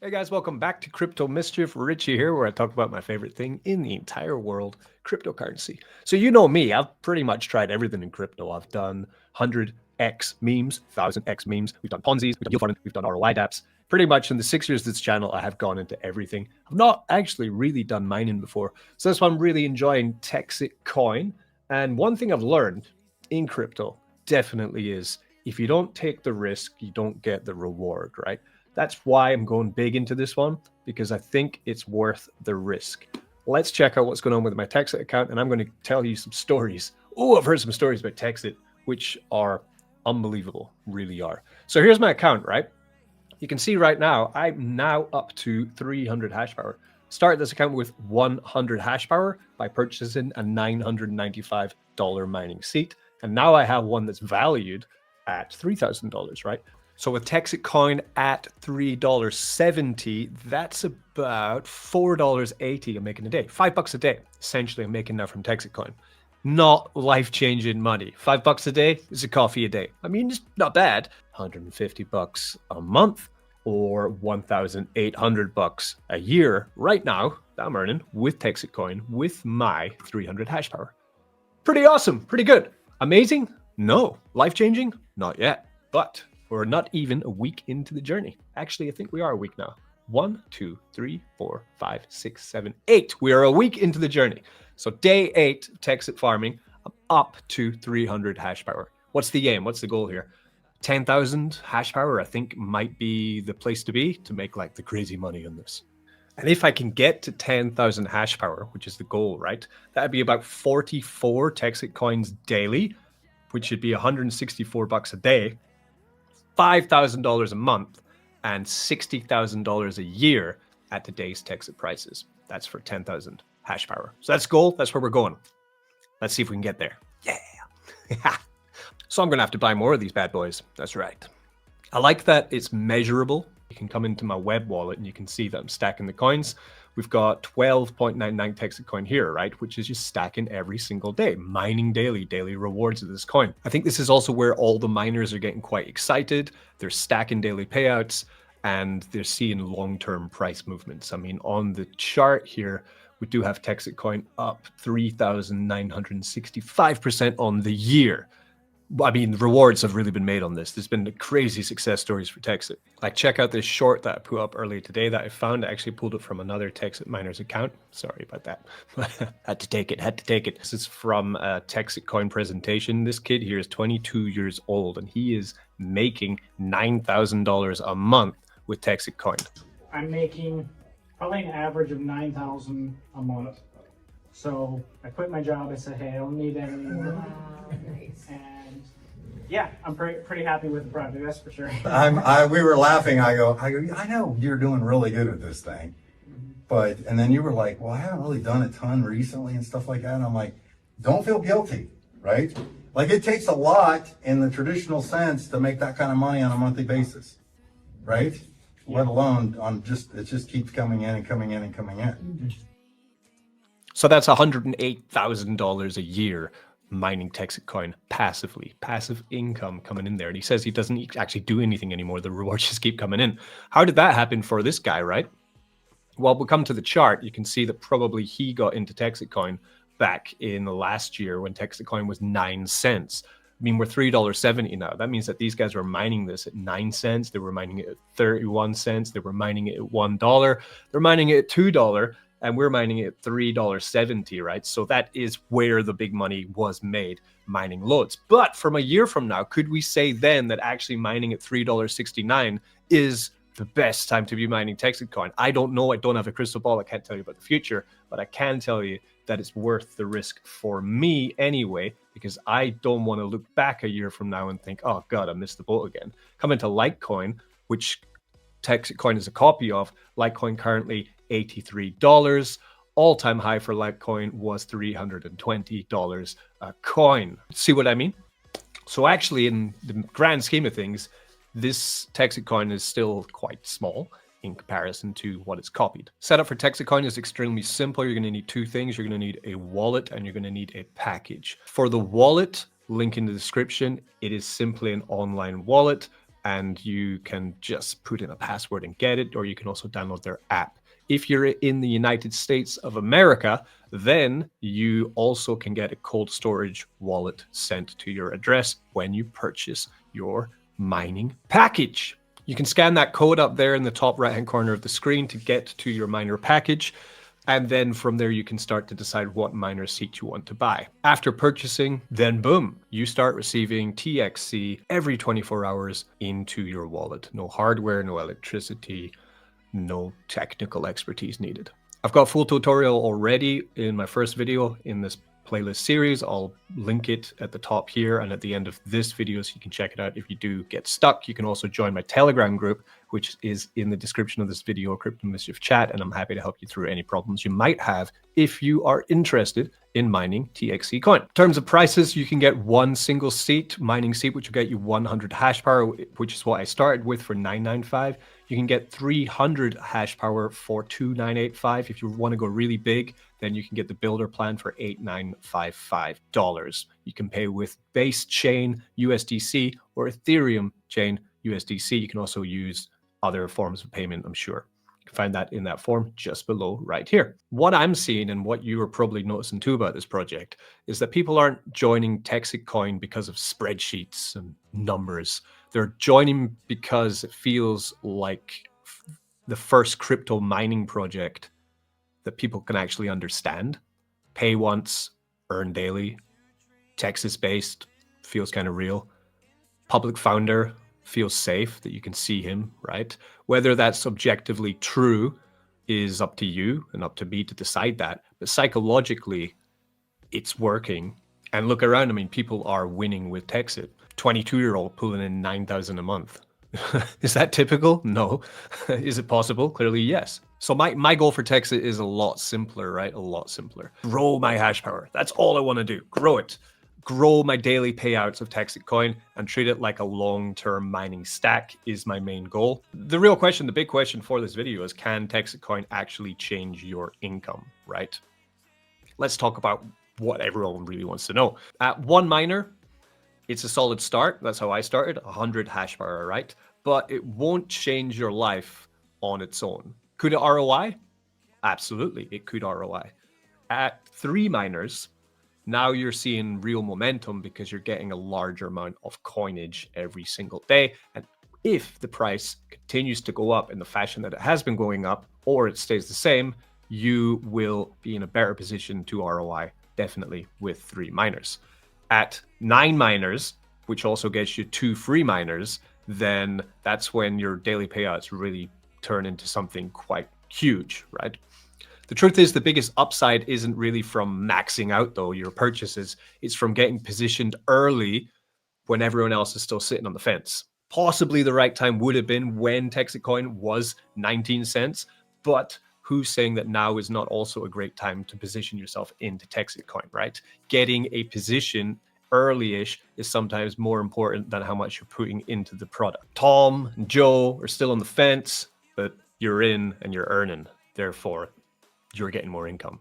Hey guys, welcome back to Crypto Mischief. Richie here, where I talk about my favorite thing in the entire world, cryptocurrency. So you know me, I've pretty much tried everything in crypto. I've done 100x memes, 1000x memes. We've done Ponzi's, we've done yield farming, we've done ROI dApps. Pretty much in the 6 years of this channel, I have gone into everything. I've not actually really done mining before. So that's why I'm really enjoying Texitcoin. And one thing I've learned in crypto definitely is if you don't take the risk, you don't get the reward, right? That's why I'm going big into this one, because I think it's worth the risk. Let's check out what's going on with my Texit account, and I'm going to tell you some stories. Oh, I've heard some stories about Texit, which are unbelievable, really are. So here's my account, right? You can see right now, I'm now up to 300 hash power. Started this account with 100 hash power by purchasing a $995 mining seat. And now I have one that's valued at $3,000, right? So with Texitcoin at $3.70, that's about $4.80 I'm making a day. $5 a day, essentially, I'm making now from Texitcoin. Not life-changing money. $5 a day is a coffee a day. I mean, it's not bad. $150 a month or $1,800 a year right now that I'm earning with Texitcoin with my 300 hash power. Pretty awesome, pretty good. Amazing? No. Life-changing? Not yet. But we're not even a week into the journey. Actually, I think we are a week now. 1, 2, 3, 4, 5, 6, 7, 8. We are a week into the journey. So day 8 of Texit farming, I'm up to 300 hash power. What's the aim? What's the goal here? 10,000 hash power, I think, might be the place to be to make like the crazy money on this. And if I can get to 10,000 hash power, which is the goal, right? That'd be about 44 Texit coins daily, which should be $164 a day. $5,000 a month and $60,000 a year at today's Texit prices. That's for 10,000 hash power. So that's goal. That's where we're going. Let's see if we can get there. Yeah. So I'm going to have to buy more of these bad boys. That's right. I like that it's measurable. You can come into my web wallet and you can see that I'm stacking the coins. We've got 12.99 Texit coin here, right? Which is just stacking every single day, mining daily rewards of this coin. I think this is also where all the miners are getting quite excited. They're stacking daily payouts and they're seeing long-term price movements. I mean, on the chart here, we do have Texit coin up 3,965% on the year. I mean, the rewards have really been made on this. There's been crazy success stories for Texit. Like, check out this short that I put up earlier today that I found. I actually pulled it from another Texit miner's account. Sorry about that. Had to take it. This is from a Texit coin presentation. This kid here is 22 years old, and he is making $9,000 a month with Texit coin. I'm making probably an average of $9,000 a month. So I quit my job. I said, hey, I don't need that anymore. Wow, nice. And yeah, I'm pretty happy with the project, that's for sure. We were laughing. I go, I know you're doing really good at this thing, and then you were like, well, I haven't really done a ton recently and stuff like that. And I'm like, don't feel guilty, right? Like, it takes a lot in the traditional sense to make that kind of money on a monthly basis, right? Yeah. Let alone it just keeps coming in and coming in and coming in. Mm-hmm. So that's $108,000 a year mining Texit coin passively, passive income coming in there. And he says he doesn't actually do anything anymore. The rewards just keep coming in. How did that happen for this guy, right? Well, we'll come to the chart. You can see that probably he got into Texit coin back in last year when Texit coin was 9 cents. I mean, we're $3.70 now. That means that these guys were mining this at 9 cents. They were mining it at 31 cents. They were mining it at $1. They're mining it at $2. And we're mining it at $3.70, right? So that is where the big money was made, mining loads. But from a year from now, could we say then that actually mining at $3.69 is the best time to be mining Texit coin? I don't know. I don't have a crystal ball. I can't tell you about the future, but I can tell you that it's worth the risk for me anyway, because I don't want to look back a year from now and think, oh God, I missed the boat again. Come into Litecoin, which Texit coin is a copy of. Litecoin currently $83. All-time high for Litecoin was $320 a coin. See what I mean? So actually, in the grand scheme of things, this Texit coin is still quite small in comparison to what it's copied. Setup for Texit coin is extremely simple. You're going to need two things. You're going to need a wallet and you're going to need a package. For the wallet, link in the description. It is simply an online wallet. and you can just put in a password and get it, or you can also download their app. If you're in the United States of America, then you also can get a cold storage wallet sent to your address when you purchase your mining package. You can scan that code up there in the top right-hand corner of the screen to get to your miner package. And then from there, you can start to decide what miner seat you want to buy. After purchasing, then boom, you start receiving TXC every 24 hours into your wallet. No hardware, no electricity, no technical expertise needed. I've got a full tutorial already in my first video in this playlist series. I'll link it at the top here and at the end of this video so you can check it out. If you do get stuck, you can also join my Telegram group, which is in the description of this video, Crypto Mischief Chat, and I'm happy to help you through any problems you might have if you are interested in mining TXC coin. In terms of prices, you can get one single seat, mining seat, which will get you 100 hash power, which is what I started with for $9.95. You can get 300 hash power for $2,985. If you want to go really big, then you can get the builder plan for $8,955. You can pay with base chain USDC or Ethereum chain USDC. You can also use other forms of payment, I'm sure. You can find that in that form just below right here. What I'm seeing and what you are probably noticing too about this project is that people aren't joining Texitcoin because of spreadsheets and numbers. They're joining because it feels like the first crypto mining project that people can actually understand. Pay once, earn daily, Texas-based, feels kind of real. Public founder, feels safe that you can see him, right? Whether that's objectively true is up to you and up to me to decide that. But psychologically, it's working. And look around, I mean, people are winning with Texit. 22-year-old pulling in 9,000 a month. Is that typical? No. Is it possible? Clearly, yes. So my goal for Texit is a lot simpler, right? A lot simpler. Grow my hash power. That's all I want to do. Grow it. Grow my daily payouts of Texitcoin and treat it like a long-term mining stack is my main goal. The real question, the big question for this video is, can Texitcoin actually change your income, right? Let's talk about what everyone really wants to know. At one miner, it's a solid start. That's how I started, 100 hash power, right? But it won't change your life on its own. Could it ROI? Absolutely, it could ROI. At 3 miners, now you're seeing real momentum because you're getting a larger amount of coinage every single day. And if the price continues to go up in the fashion that it has been going up, or it stays the same, you will be in a better position to ROI, definitely with 3 miners. At 9 miners, which also gets you 2 free miners, then that's when your daily payouts really turn into something quite huge, right? The truth is the biggest upside isn't really from maxing out though your purchases. It's from getting positioned early when everyone else is still sitting on the fence. Possibly the right time would have been when Texitcoin was 19 cents, but who's saying that now is not also a great time to position yourself into Texitcoin, right? Getting a position early-ish is sometimes more important than how much you're putting into the product. Tom and Joe are still on the fence, but you're in and you're earning. Therefore, you're getting more income.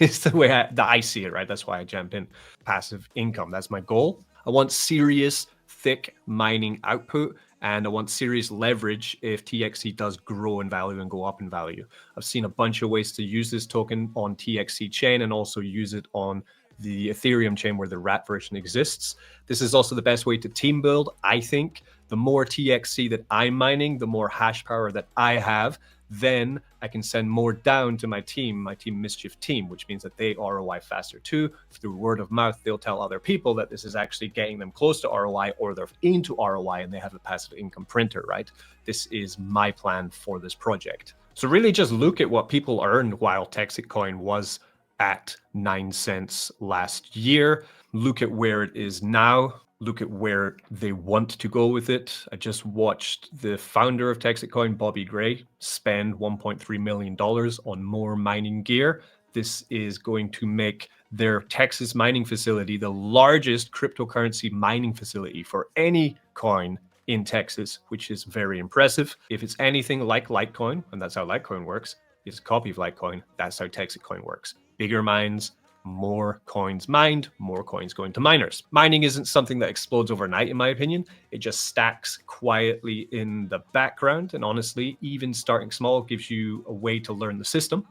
It's the way that I see it, right? That's why I jump in. Passive income, that's my goal. I want serious, thick mining output, and I want serious leverage if TXC does grow in value and go up in value. I've seen a bunch of ways to use this token on TXC chain and also use it on the Ethereum chain where the wrap version exists. This is also the best way to team build, I think. The more TXC that I'm mining, the more hash power that I have, then I can send more down to my team Mischief team, which means that they ROI faster too. Through word of mouth, they'll tell other people that this is actually getting them close to ROI, or they're into ROI and they have a passive income printer, right? This is my plan for this project. So really just look at what people earned while Texitcoin was at 9 cents last year. Look at where it is now. Look at where they want to go with it. I just watched the founder of Texitcoin, Bobby Gray, spend $1.3 million on more mining gear. This is going to make their Texas mining facility the largest cryptocurrency mining facility for any coin in Texas, which is very impressive. If it's anything like Litecoin, and that's how Litecoin works, it's a copy of Litecoin, that's how Texitcoin works. Bigger mines, more coins mined, more coins going to miners. Mining isn't something that explodes overnight, in my opinion. It just stacks quietly in the background. And honestly, even starting small gives you a way to learn the system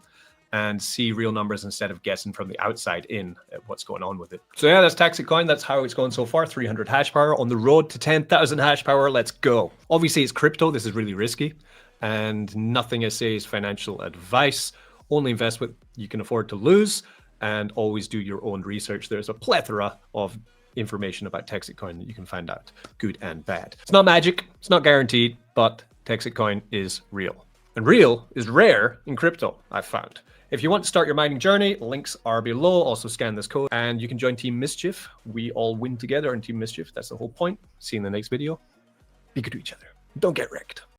and see real numbers instead of guessing from the outside in at what's going on with it. So yeah, that's Texitcoin. That's how it's going so far. 300 hash power on the road to 10,000 hash power. Let's go. Obviously, it's crypto. This is really risky. And nothing I say is financial advice. Only invest what you can afford to lose and always do your own research. There's a plethora of information about Texitcoin that you can find out, good and bad. It's not magic. It's not guaranteed, but Texitcoin is real. And real is rare in crypto, I've found. If you want to start your mining journey, links are below. Also scan this code and you can join Team Mischief. We all win together in Team Mischief. That's the whole point. See you in the next video. Be good to each other. Don't get wrecked.